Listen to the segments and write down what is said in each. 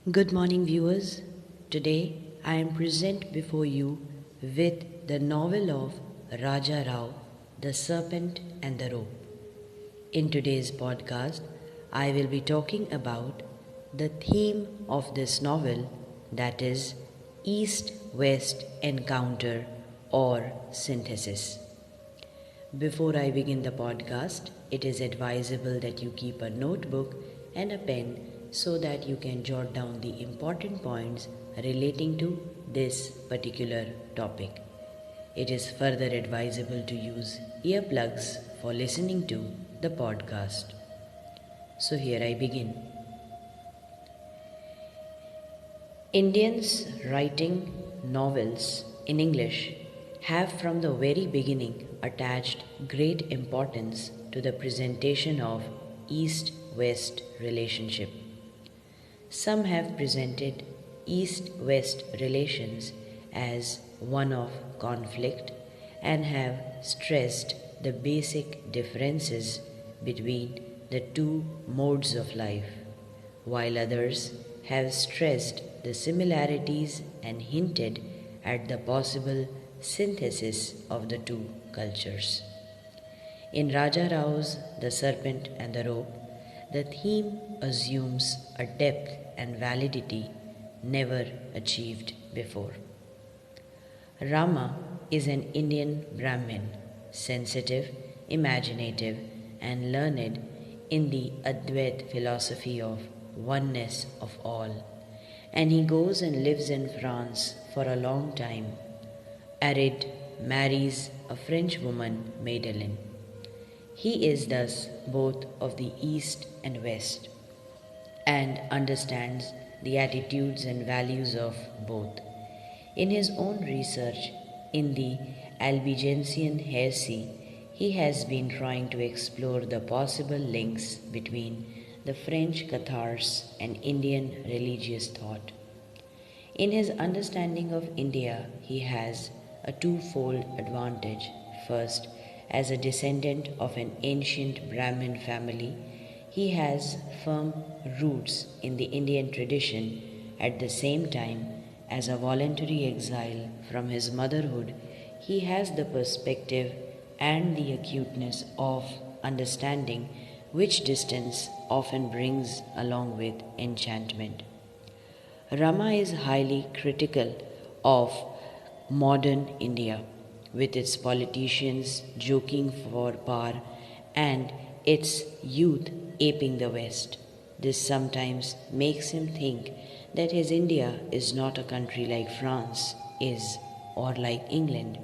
Good morning, viewers. Today I am present before you with the novel of Raja Rao, The Serpent and the Rope. In today's podcast, I will be talking about the theme of this novel, that is East West Encounter or Synthesis. Before I begin the podcast, it is advisable that you keep a notebook and a pen so that you can jot down the important points relating to this particular topic. It is further advisable to use earplugs for listening to the podcast. So here I begin. Indians writing novels in English have from the very beginning attached great importance to the presentation of East-West relationship. Some have presented East-West relations as one of conflict and have stressed the basic differences between the two modes of life, while others have stressed the similarities and hinted at the possible synthesis of the two cultures. In Raja Rao's The Serpent and the Rope, the theme assumes a depth and validity never achieved before. Rama is an Indian Brahmin, sensitive, imaginative, and learned in the Advaita philosophy of oneness of all, and he goes and lives in France for a long time. Arid marries a French woman, Madeleine. He is thus both of the East and West and understands the attitudes and values of both. In his own research in the Albigensian heresy, he has been trying to explore the possible links between the French Cathars and Indian religious thought. In his understanding of India, he has a twofold advantage. First, as a descendant of an ancient Brahmin family, he has firm roots in the Indian tradition. At the same time, as a voluntary exile from his motherhood, he has the perspective and the acuteness of understanding which distance often brings along with enchantment. Rama is highly critical of modern India, with its politicians joking for power and its youth aping the West. This sometimes makes him think that his India is not a country like France is or like England.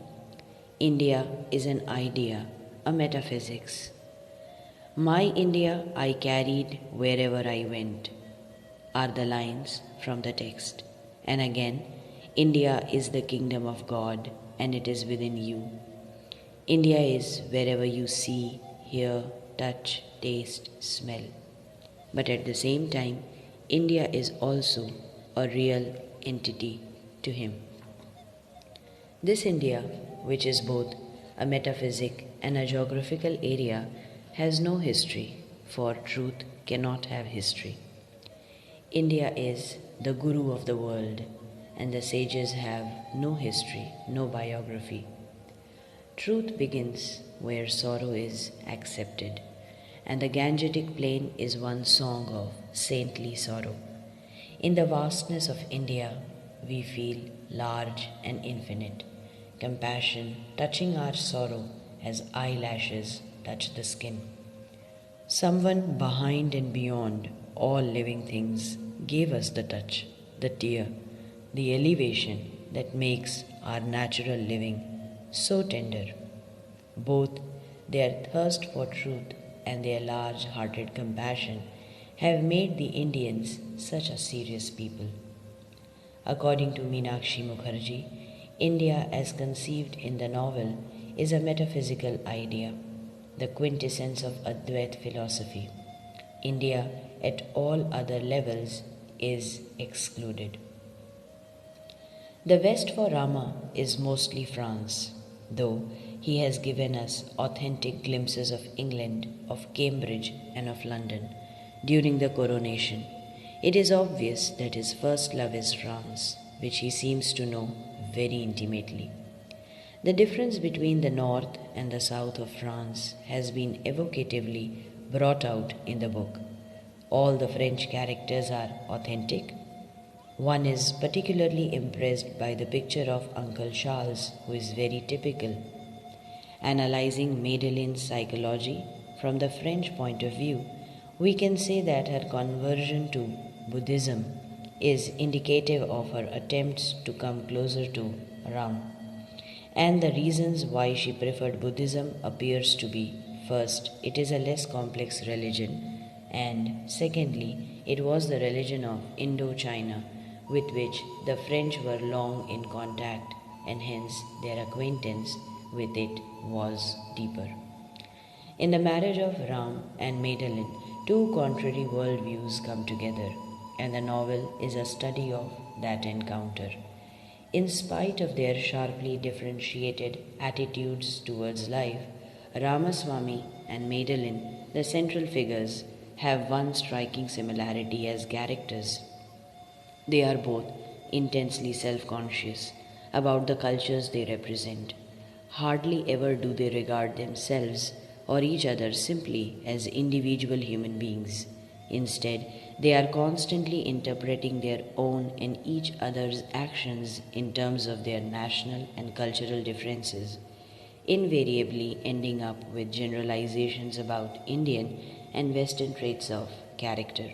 India is an idea, a metaphysics. My India I carried wherever I went, are the lines from the text. And again, India is the kingdom of God and it is within you. India is wherever you see, hear, touch, taste, smell. But at the same time, India is also a real entity to him. This India, which is both a metaphysic and a geographical area, has no history, for truth cannot have history. India is the guru of the world, and the sages have no history, no biography. Truth begins where sorrow is accepted, and the Gangetic plain is one song of saintly sorrow. In the vastness of India, we feel large and infinite, compassion touching our sorrow as eyelashes touch the skin. Someone behind and beyond all living things gave us the touch, the tear, the elevation that makes our natural living so tender. Both their thirst for truth and their large-hearted compassion have made the Indians such a serious people. According to Meenakshi Mukherjee, India as conceived in the novel is a metaphysical idea, the quintessence of Advaita philosophy. India at all other levels is excluded. The West for Rama is mostly France, though he has given us authentic glimpses of England, of Cambridge, and of London during the coronation. It is obvious that his first love is France, which he seems to know very intimately. The difference between the north and the south of France has been evocatively brought out in the book. All the French characters are authentic. One is particularly impressed by the picture of Uncle Charles, who is very typical. Analyzing Madeleine's psychology from the French point of view, we can say that her conversion to Buddhism is indicative of her attempts to come closer to Ram. And the reasons why she preferred Buddhism appears to be: first, it is a less complex religion, and secondly, it was the religion of Indochina with which the French were long in contact, and hence their acquaintance with it was deeper. In the marriage of Ram and Madeleine, two contrary worldviews come together, and the novel is a study of that encounter. In spite of their sharply differentiated attitudes towards life, Ramaswamy and Madeleine, the central figures, have one striking similarity as characters. They are both intensely self conscious about the cultures they represent. Hardly ever do they regard themselves or each other simply as individual human beings. Instead, they are constantly interpreting their own and each other's actions in terms of their national and cultural differences, invariably ending up with generalizations about Indian and Western traits of character.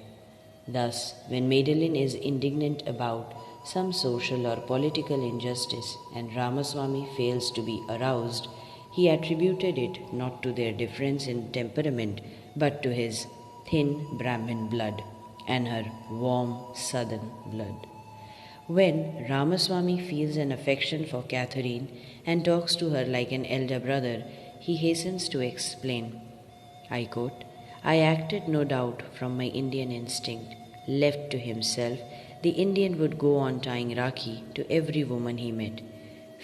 Thus, when Madeleine is indignant about some social or political injustice and Ramaswamy fails to be aroused, he attributed it not to their difference in temperament but to his thin Brahmin blood and her warm southern blood. When Ramaswamy feels an affection for Catherine and talks to her like an elder brother, he hastens to explain, I quote, I acted no doubt from my Indian instinct. Left to himself, the Indian would go on tying Rakhi to every woman he met.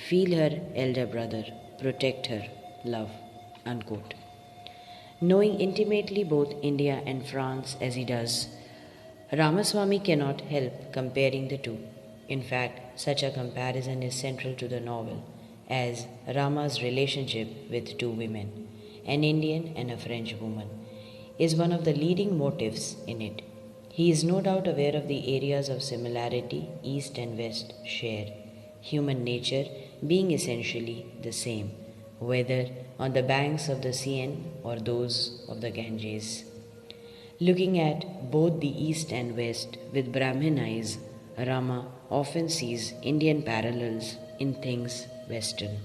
Feel her elder brother, protect her, love. Unquote. Knowing intimately both India and France as he does, Ramaswamy cannot help comparing the two. In fact, such a comparison is central to the novel, as Rama's relationship with two women, an Indian and a French woman, is one of the leading motifs in it. He is no doubt aware of the areas of similarity East and West share, human nature being essentially the same, whether on the banks of the Seine or those of the Ganges. Looking at both the East and West with Brahmin eyes, Rama often sees Indian parallels in things Western.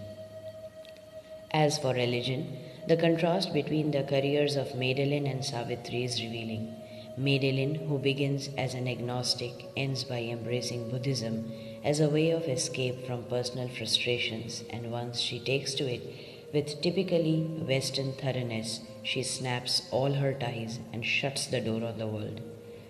As for religion, the contrast between the careers of Madeleine and Savitri is revealing. Madeleine, who begins as an agnostic, ends by embracing Buddhism as a way of escape from personal frustrations, and once she takes to it with typically Western thoroughness, she snaps all her ties and shuts the door on the world.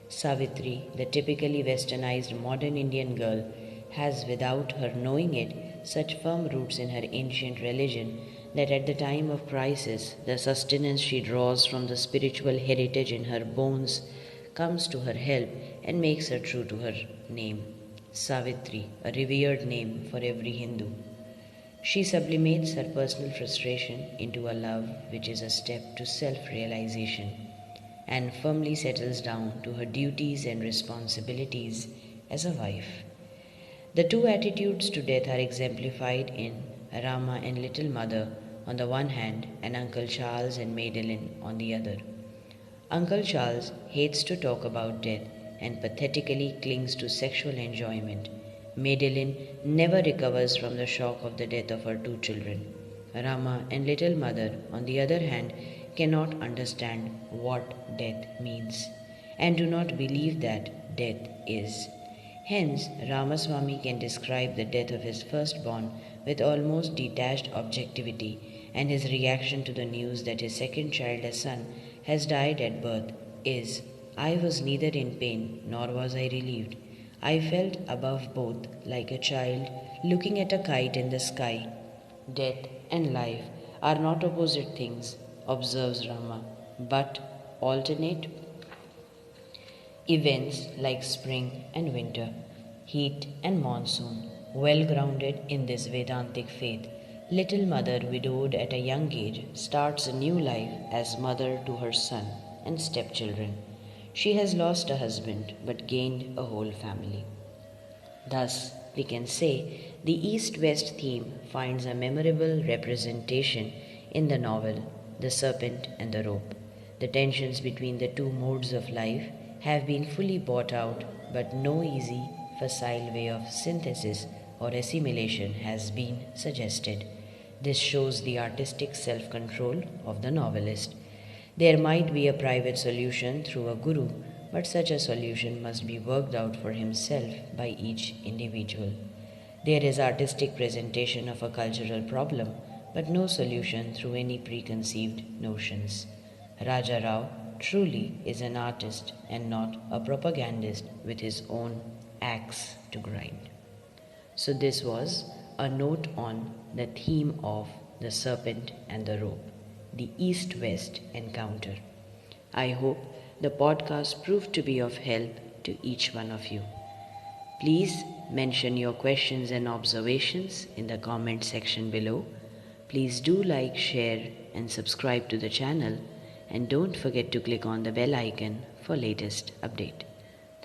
Savitri, the typically westernized modern Indian girl, has, without her knowing it, such firm roots in her ancient religion that at the time of crisis, the sustenance she draws from the spiritual heritage in her bones comes to her help and makes her true to her name. Savitri, a revered name for every Hindu. She sublimates her personal frustration into a love which is a step to self-realization and firmly settles down to her duties and responsibilities as a wife. The two attitudes to death are exemplified in Rama and Little Mother on the one hand and Uncle Charles and Madeleine on the other. Uncle Charles hates to talk about death and pathetically clings to sexual enjoyment. Madeleine never recovers from the shock of the death of her two children. Rama and Little Mother, on the other hand, cannot understand what death means and do not believe that death is. Hence, Ramaswamy can describe the death of his firstborn with almost detached objectivity, and his reaction to the news that his second child, a son, has died at birth is, I was neither in pain nor was I relieved. I felt above both like a child looking at a kite in the sky. Death and life are not opposite things, observes Rama, but alternate. Events like spring and winter, heat and monsoon, well grounded in this Vedantic faith, little mother widowed at a young age starts a new life as mother to her son and stepchildren. She has lost a husband but gained a whole family. Thus, we can say the East West theme finds a memorable representation in the novel The Serpent and the Rope. The tensions between the two modes of life have been fully brought out, but no easy, facile way of synthesis or assimilation has been suggested. This shows the artistic self control of the novelist. There might be a private solution through a guru, but such a solution must be worked out for himself by each individual. There is artistic presentation of a cultural problem, but no solution through any preconceived notions. Raja Rao truly is an artist and not a propagandist with his own axe to grind. So, this was a note on the theme of the serpent and the rope, the East West encounter. I hope the podcast proved to be of help to each one of you. Please mention your questions and observations in the comment section below. Please do like, share, and subscribe to the channel, and don't forget to click on the bell icon for latest update.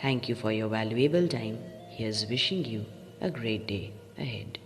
Thank you for your valuable time. Here's wishing you a great day ahead.